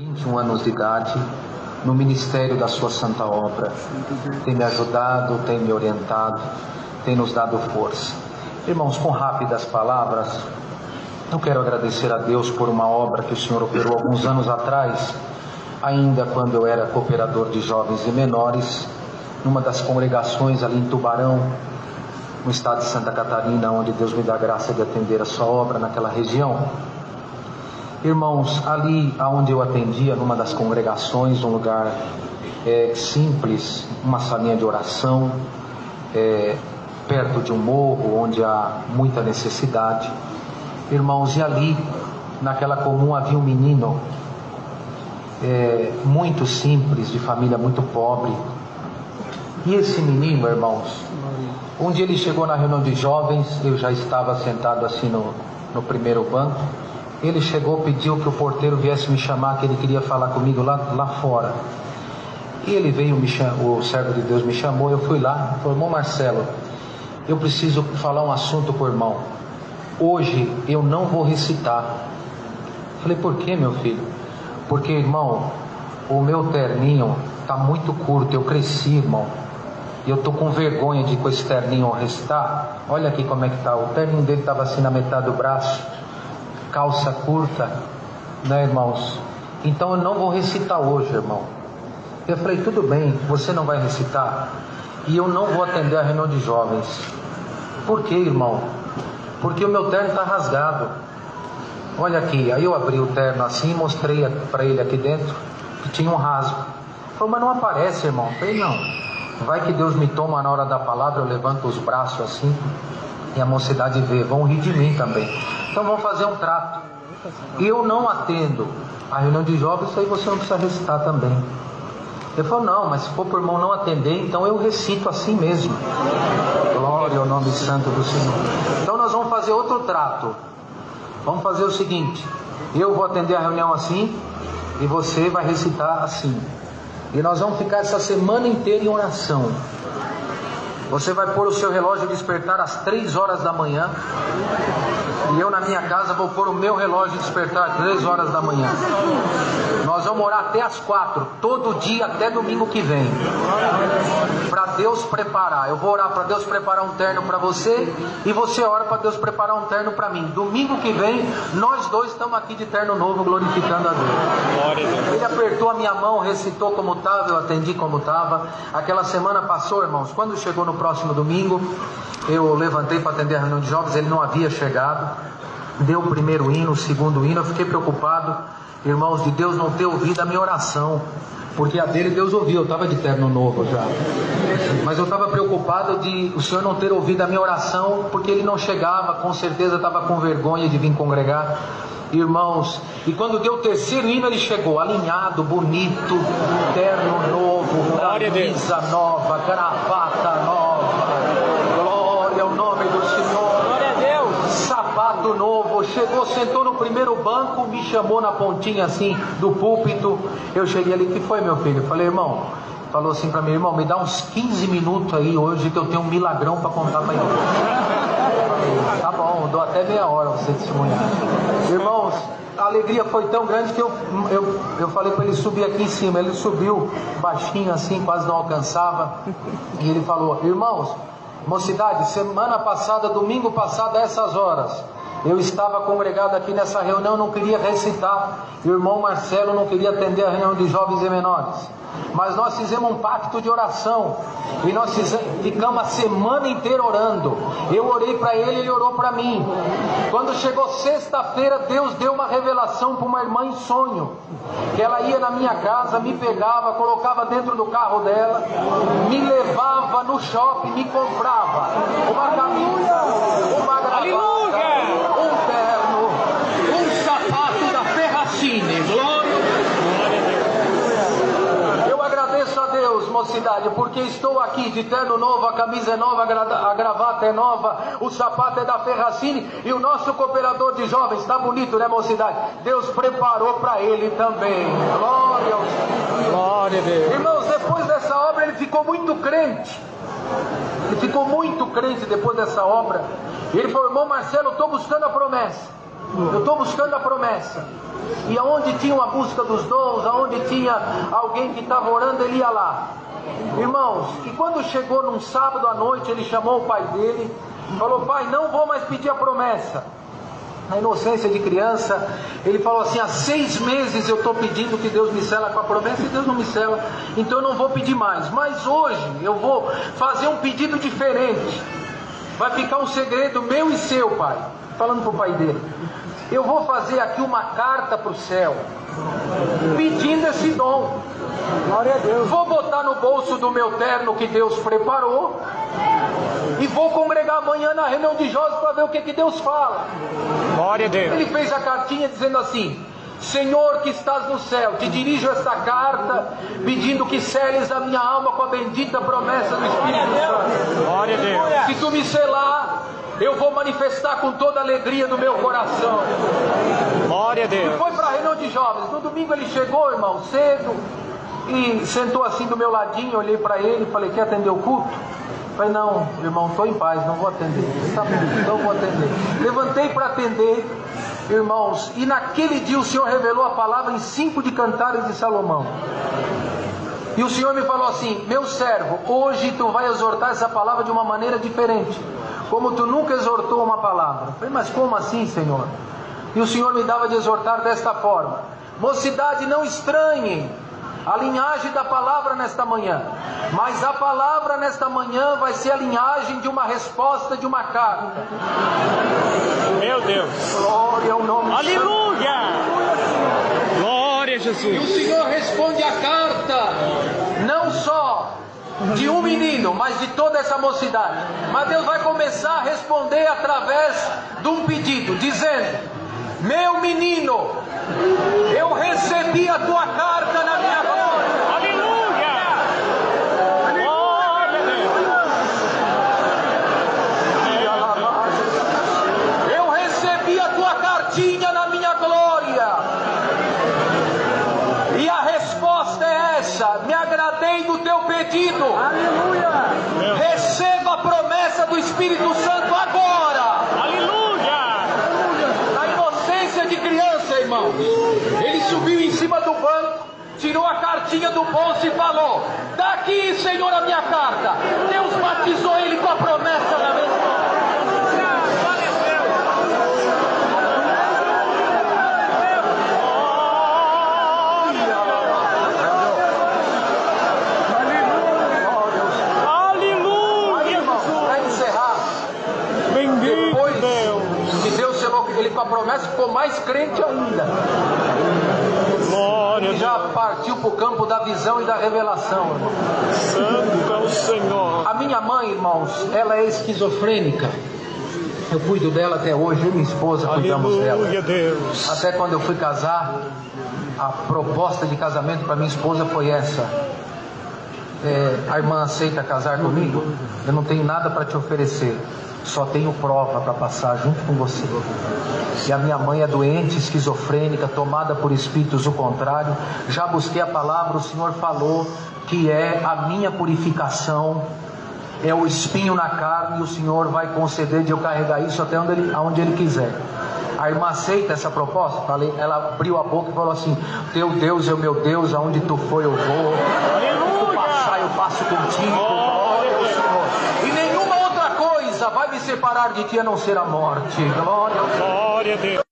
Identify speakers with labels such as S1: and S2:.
S1: 21 anos de idade, no ministério da sua santa obra. Tem me ajudado, tem me orientado, tem nos dado força. Irmãos, com rápidas palavras, eu quero agradecer a Deus por uma obra que o Senhor operou alguns anos atrás, ainda quando eu era cooperador de jovens e menores, numa das congregações ali em Tubarão, no estado de Santa Catarina, onde Deus me dá a graça de atender a sua obra naquela região. Irmãos, ali onde eu atendia, numa das congregações, um lugar simples, uma salinha de oração, perto de um morro, onde há muita necessidade. Irmãos, e ali, naquela comum, havia um menino muito simples, de família muito pobre. E esse menino, irmãos, um dia ele chegou na reunião de jovens, eu já estava sentado assim no primeiro banco. Ele chegou, pediu que o porteiro viesse me chamar, que ele queria falar comigo lá fora. E ele veio, o servo de Deus me chamou, eu fui lá, falou: irmão Marcelo, eu preciso falar um assunto com o irmão. Hoje eu não vou recitar. Falei: por que, meu filho? Porque, irmão, o meu terninho está muito curto, eu cresci, irmão. E eu estou com vergonha de com esse terninho recitar. Olha aqui como é que está. O terninho dele estava assim na metade do braço, calça curta, né, irmãos? Então eu não vou recitar hoje, irmão. Eu falei: tudo bem, você não vai recitar e eu não vou atender a reunião de jovens. Por quê, irmão? Porque o meu terno está rasgado. Olha aqui. Aí eu abri o terno assim e mostrei para ele aqui dentro que tinha um rasgo. Ele falou: mas não aparece, irmão. Eu falei: não, vai que Deus me toma na hora da palavra, eu levanto os braços assim e a mocidade vê, vão rir de mim também. Então vamos fazer um trato. Eu não atendo a reunião de jovens, aí você não precisa recitar também. Ele falou: não, mas se for para o irmão não atender, então eu recito assim mesmo. Glória ao nome santo do Senhor. Então nós vamos fazer outro trato. Vamos fazer o seguinte: eu vou atender a reunião assim e você vai recitar assim. E nós vamos ficar essa semana inteira em oração. Você vai pôr o seu relógio de despertar às 3 horas da manhã. E eu na minha casa vou pôr o meu relógio de despertar às 3 horas da manhã. Nós vamos orar até às 4, todo dia até domingo que vem. Para Deus preparar. Eu vou orar para Deus preparar um terno para você. E você ora para Deus preparar um terno para mim. Domingo que vem, nós dois estamos aqui de terno novo, glorificando a Deus. Ele apertou a minha mão, recitou como estava, eu atendi como estava. Aquela semana passou, irmãos. Quando chegou no próximo domingo, eu levantei para atender a reunião de jovens, ele não havia chegado. Deu o primeiro hino, o segundo hino. Eu fiquei preocupado, irmãos, de Deus não ter ouvido a minha oração, porque a dele Deus ouviu. Eu estava de terno novo já, mas eu estava preocupado de o Senhor não ter ouvido a minha oração, porque ele não chegava, com certeza estava com vergonha de vir congregar. Irmãos, e quando deu o terceiro hino, ele chegou alinhado, bonito, terno novo, camisa nova, gravata nova. Glória ao nome do Senhor. Glória a Deus. Sapato novo. Chegou, sentou no primeiro banco, me chamou na pontinha assim do púlpito. Eu cheguei ali: que foi, meu filho? Eu falei: irmão, falou assim para mim: irmão, me dá uns 15 minutos aí hoje que eu tenho um milagrão para contar para ele. Tá bom, dou até meia hora você testemunhar. Irmãos, a alegria foi tão grande que eu falei para ele subir aqui em cima. Ele subiu baixinho assim, quase não alcançava. E ele falou: irmãos, mocidade, semana passada, domingo passado, a essas horas, eu estava congregado aqui nessa reunião, não queria recitar. O irmão Marcelo não queria atender a reunião de jovens e menores. Mas nós fizemos um pacto de oração. E nós ficamos a semana inteira orando. Eu orei para ele, ele orou para mim. Quando chegou sexta-feira, Deus deu uma revelação para uma irmã em sonho. Que ela ia na minha casa, me pegava, colocava dentro do carro dela, me levava no shopping, me comprava uma camisa, uma gravata, um terno, um sapato da Ferracini. Glória. Eu agradeço a Deus, mocidade, porque estou aqui de terno novo, a camisa é nova, a gravata é nova, o sapato é da Ferracini e o nosso cooperador de jovens está bonito, né, mocidade? Deus preparou para ele também. Glória ao Senhor. Glória a Deus. Irmãos, depois dessa obra ele ficou muito crente. Ele ficou muito crente depois dessa obra. E ele falou: irmão Marcelo, eu estou buscando a promessa. Eu estou buscando a promessa. E aonde tinha uma busca dos dons, aonde tinha alguém que estava orando, ele ia lá. Irmãos, e quando chegou num sábado à noite, ele chamou o pai dele, falou: pai, não vou mais pedir a promessa. Na inocência de criança, ele falou assim: há 6 meses eu estou pedindo que Deus me sela com a promessa e Deus não me sela, então eu não vou pedir mais. Mas hoje eu vou fazer um pedido diferente. Vai ficar um segredo meu e seu, pai. Falando para o pai dele: eu vou fazer aqui uma carta para o céu, pedindo esse dom. Glória a Deus. Vou botar no bolso do meu terno que Deus preparou e vou congregar amanhã na reunião de jovens para ver o que Deus fala.
S2: Glória a Deus.
S1: Ele fez a cartinha dizendo assim: Senhor que estás no céu, te dirijo esta carta pedindo que seles a minha alma com a bendita promessa do Espírito Santo.
S2: Glória a Deus.
S1: Se tu me selar, eu vou manifestar com toda a alegria do meu coração.
S2: Glória a Deus.
S1: E foi para a reunião de jovens. No domingo ele chegou, irmão, cedo, e sentou assim do meu ladinho. Olhei para ele e falei: quer atender o culto? Falei: não, irmão, estou em paz, não vou atender. Tá bom, não vou atender. Levantei para atender, irmãos, e naquele dia o Senhor revelou a palavra em 5 de Cantares de Salomão. E o Senhor me falou assim: meu servo, hoje tu vai exortar essa palavra de uma maneira diferente, como tu nunca exortou uma palavra. Eu falei: mas como assim, Senhor? E o Senhor me dava de exortar desta forma: mocidade, não estranhem a linhagem da palavra nesta manhã, mas a palavra nesta manhã vai ser a linhagem de uma resposta de uma carta.
S2: Meu Deus.
S1: Glória ao nome de Jesus.
S2: Aleluia. Glória a Jesus.
S1: E o Senhor responde a carta, não só de um menino, mas de toda essa mocidade. Mas Deus vai começar a responder através de um pedido, dizendo: meu menino, eu recebi a tua carta na minha glória.
S2: Aleluia. Glória a Deus.
S1: Eu recebi a tua cartinha na minha glória. E a resposta é essa: me agradei do teu pedido. Aleluia. Receba a promessa do Espírito Santo agora.
S2: Aleluia.
S1: Na inocência de criança, irmãos, ele subiu em cima do banco, tirou a cartinha do bolso e falou: daqui, Senhor, a minha carta. Deus batizou ele com a promessa da mesma hora. Ele com a promessa ficou mais crente ainda.
S2: Glória.
S1: Ele já partiu para o campo da visão e da revelação, irmão.
S2: Santo é o Senhor.
S1: A minha mãe, irmãos, ela é esquizofrênica. Eu cuido dela até hoje, eu e minha esposa cuidamos dela.
S2: Aleluia, Deus.
S1: Até quando eu fui casar, a proposta de casamento para minha esposa foi essa: a irmã aceita casar comigo? Eu não tenho nada para te oferecer, só tenho prova para passar junto com você. E a minha mãe é doente, esquizofrênica, tomada por espíritos do contrário. Já busquei a palavra, o Senhor falou que é a minha purificação, é o espinho na carne, e o Senhor vai conceder de eu carregar isso até onde Ele quiser. A irmã aceita essa proposta? Ela abriu a boca e falou assim: teu Deus é o meu Deus, aonde tu for eu vou. Se tu passar eu passo contigo. Glória ao Senhor. E nenhuma outra coisa vai me separar de ti a não ser a morte. Glória a Deus.